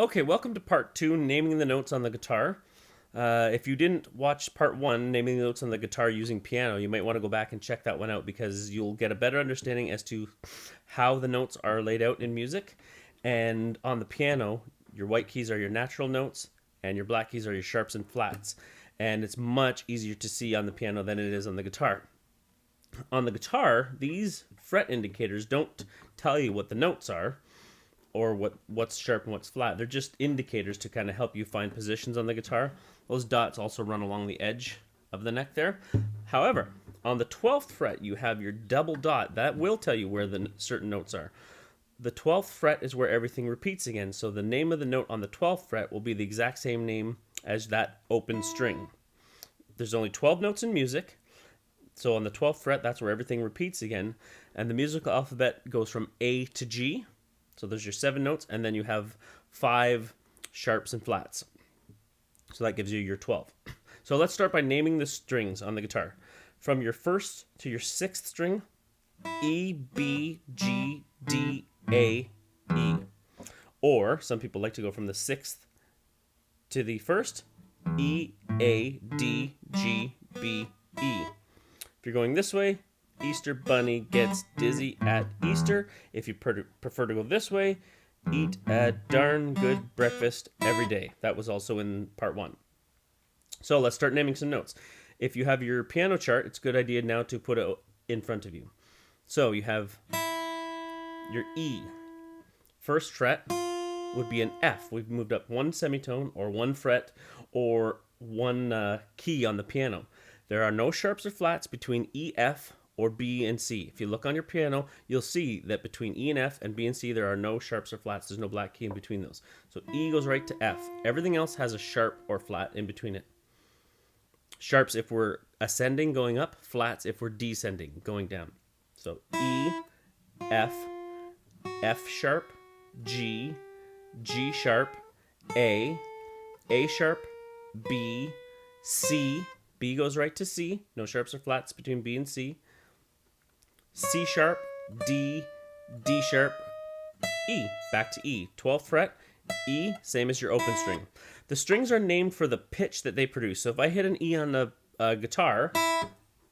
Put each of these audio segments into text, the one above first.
Okay, welcome to part two, naming the notes on the guitar. If you didn't watch part one, naming the notes on the guitar using piano, you might want to go back and check that one out because you'll get a better understanding as to how the notes are laid out in music. And on the piano, your white keys are your natural notes, and your black keys are your sharps and flats. And it's much easier to see on the piano than it is on the guitar. On the guitar, these fret indicators don't tell you what the notes are or what's sharp and what's flat. They're just indicators to kind of help you find positions on the guitar. Those dots also run along the edge of the neck there. However, on the 12th fret, you have your double dot. That will tell you where the certain notes are. The 12th fret is where everything repeats again. So the name of the note on the 12th fret will be the exact same name as that open string. There's only 12 notes in music. So on the 12th fret, that's where everything repeats again. And the musical alphabet goes from A to G. So there's your 7 notes, and then you have 5 sharps and flats. So that gives you your 12. So let's start by naming the strings on the guitar. From your 1st to your 6th string, E, B, G, D, A, E. Or some people like to go from the 6th to the 1st, E, A, D, G, B, E. If you're going this way, Easter bunny gets dizzy at Easter. If you prefer to go this way, eat a darn good breakfast every day. That was also in part one. So let's start naming some notes. If you have your piano chart, it's a good idea now to put it in front of you. So you have your E. First fret would be an F. We've moved up one semitone or one fret or one key on the piano. There are no sharps or flats between E, F, or B and C. If you look on your piano, you'll see that between E and F and B and C, there are no sharps or flats. There's no black key in between those. So E goes right to F. Everything else has a sharp or flat in between it. Sharps if we're ascending, going up. Flats if we're descending, going down. So E, F, F sharp, G, G sharp, A sharp, B, C. B goes right to C. No sharps or flats between B and C. C sharp, D, D sharp, E. Back to E. 12th fret, E, same as your open string. The strings are named for the pitch that they produce. So if I hit an E on the guitar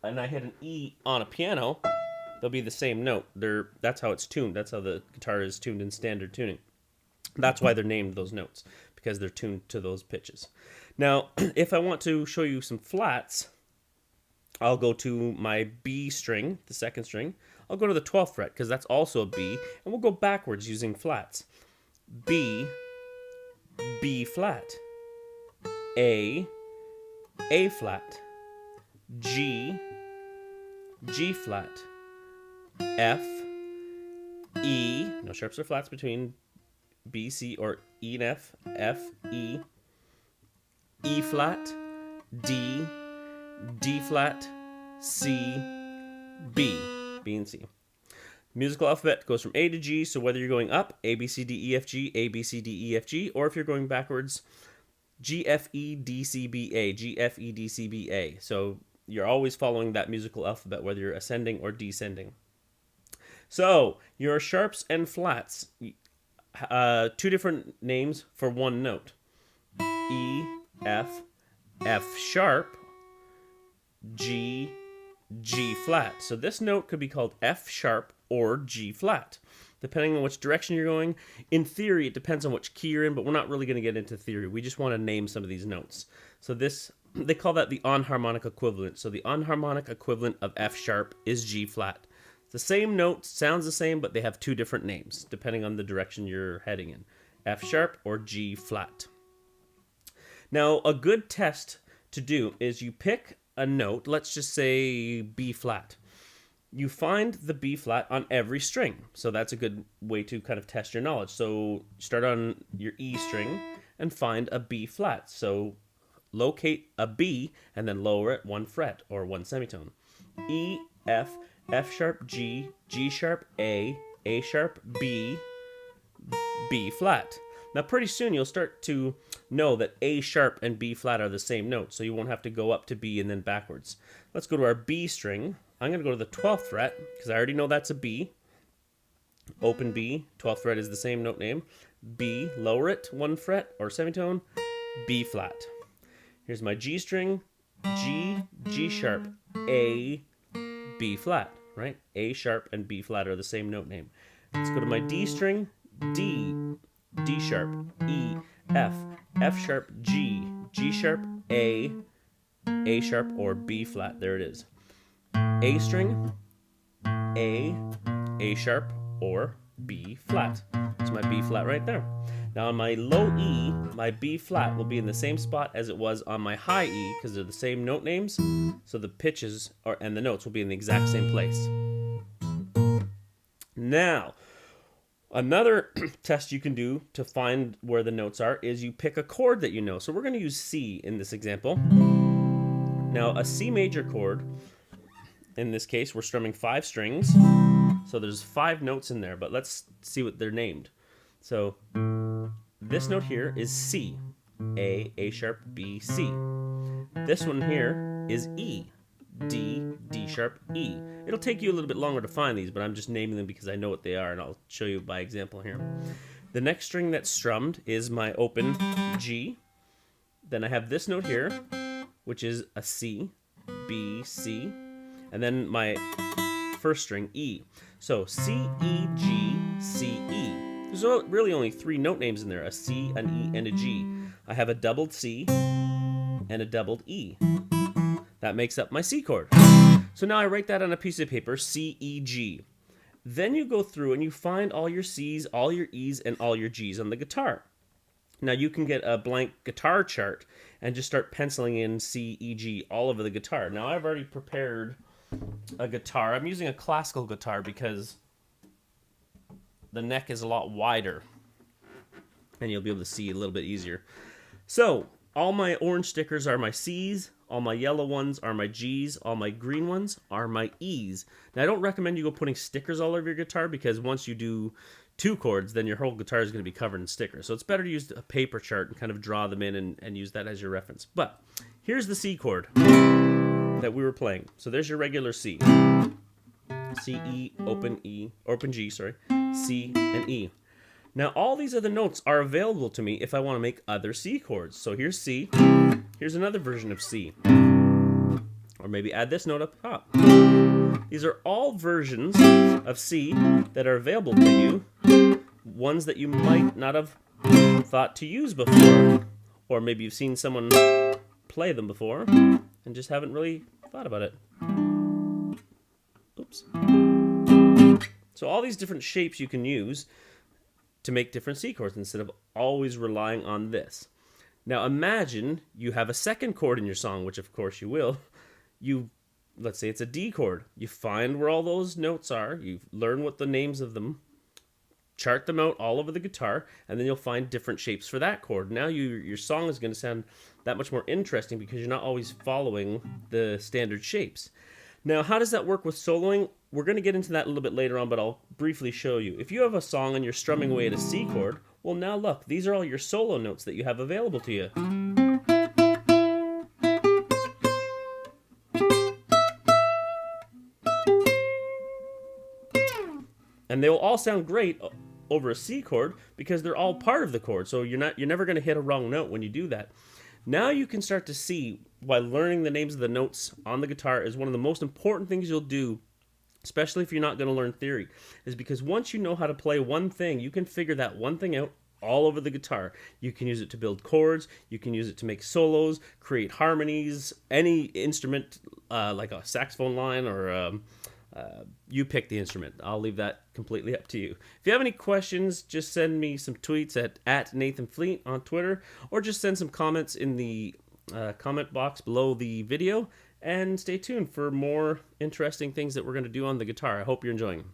and I hit an E on a piano, they'll be the same note. That's how it's tuned. That's how the guitar is tuned in standard tuning. That's why they're named those notes, because they're tuned to those pitches. Now, if I want to show you some flats, I'll go to my B string, the 2nd string. I'll go to the 12th fret, because that's also a B, and we'll go backwards using flats. B, B flat, A flat, G, G flat, F, E, no sharps or flats between B, C, or E and F, E, E flat, D, D flat, C, B and C. Musical alphabet goes from A to G, so whether you're going up, A, B, C, D, E, F, G, A, B, C, D, E, F, G, or if you're going backwards, G, F, E, D, C, B, A, G, F, E, D, C, B, A. So you're always following that musical alphabet, whether you're ascending or descending. So your sharps and flats, 2 different names for one note. E, F, F sharp, G, G flat. So this note could be called F sharp or G flat, depending on which direction you're going. In theory, it depends on which key you're in, but we're not really going to get into theory. We just want to name some of these notes. So this, they call that the enharmonic equivalent. So the enharmonic equivalent of F sharp is G flat. It's the same note, sounds the same, but they have 2 different names, depending on the direction you're heading in. F sharp or G flat. Now, a good test to do is you pick a note, let's just say B flat. You find the B flat on every string. So that's a good way to kind of test your knowledge. So start on your E string and find a B flat. So locate a B and then lower it 1 fret or 1 semitone. E, F, F sharp, G, G sharp, A sharp, B flat. Now pretty soon you'll start to know that A sharp and B flat are the same note, so you won't have to go up to B and then backwards. Let's go to our B string. I'm going to go to the 12th fret, because I already know that's a B. Open B, 12th fret is the same note name. B, lower it 1 fret or semitone, B flat. Here's my G string, G, G sharp, A, B flat, right? A sharp and B flat are the same note name. Let's go to my D string, D, D sharp, E, F, F sharp, G, G sharp, A sharp, or B flat. There it is. A string, A sharp, or B flat. It's my B flat right there. Now on my low E, my B flat will be in the same spot as it was on my high E because they're the same note names, so the pitches and the notes will be in the exact same place. Now, another test you can do to find where the notes are is you pick a chord that you know. So we're going to use C in this example. Now, a C major chord, in this case, we're strumming 5 strings. So there's 5 notes in there, but let's see what they're named. So this note here is C, A sharp, B, C. This one here is E, D, D sharp, E. It'll take you a little bit longer to find these, but I'm just naming them because I know what they are, and I'll show you by example here. The next string that's strummed is my open G. Then I have this note here, which is a C, B, C, and then my first string, E. So C, E, G, C, E. There's really only 3 note names in there, a C, an E, and a G. I have a doubled C and a doubled E. That makes up my C chord. So now I write that on a piece of paper, C, E, G. Then you go through and you find all your C's, all your E's, and all your G's on the guitar. Now you can get a blank guitar chart and just start penciling in C, E, G all over the guitar. Now I've already prepared a guitar. I'm using a classical guitar because the neck is a lot wider and you'll be able to see a little bit easier. So all my orange stickers are my C's, all my yellow ones are my G's, all my green ones are my E's. Now I don't recommend you go putting stickers all over your guitar because once you do 2 chords, then your whole guitar is going to be covered in stickers. So it's better to use a paper chart and kind of draw them in and use that as your reference. But here's the C chord that we were playing. So there's your regular C. C, E, open G, sorry, C, and E. Now all these other notes are available to me if I want to make other C chords. So here's C, here's another version of C. Or maybe add this note up top. These are all versions of C that are available to you, ones that you might not have thought to use before. Or maybe you've seen someone play them before and just haven't really thought about it. Oops. So all these different shapes you can use to make different C chords instead of always relying on this. Now imagine you have a second chord in your song, which of course you will. Let's say it's a D chord. You find where all those notes are, you learn what the names of them, chart them out all over the guitar, and then you'll find different shapes for that chord. Now your song is going to sound that much more interesting because you're not always following the standard shapes. Now, how does that work with soloing? We're going to get into that a little bit later on, but I'll briefly show you. If you have a song and you're strumming away at a C chord, well now look, these are all your solo notes that you have available to you. And they will all sound great over a C chord because they're all part of the chord. So you're never going to hit a wrong note when you do that. Now you can start to see why learning the names of the notes on the guitar is one of the most important things you'll do, especially if you're not going to learn theory, is because once you know how to play one thing, you can figure that one thing out all over the guitar. You can use it to build chords, you can use it to make solos, create harmonies, any instrument like a saxophone line or you pick the instrument. I'll leave that completely up to you. If you have any questions, just send me some tweets at Nathan Fleet on Twitter, or just send some comments in the comment box below the video, and stay tuned for more interesting things that we're going to do on the guitar. I hope you're enjoying them.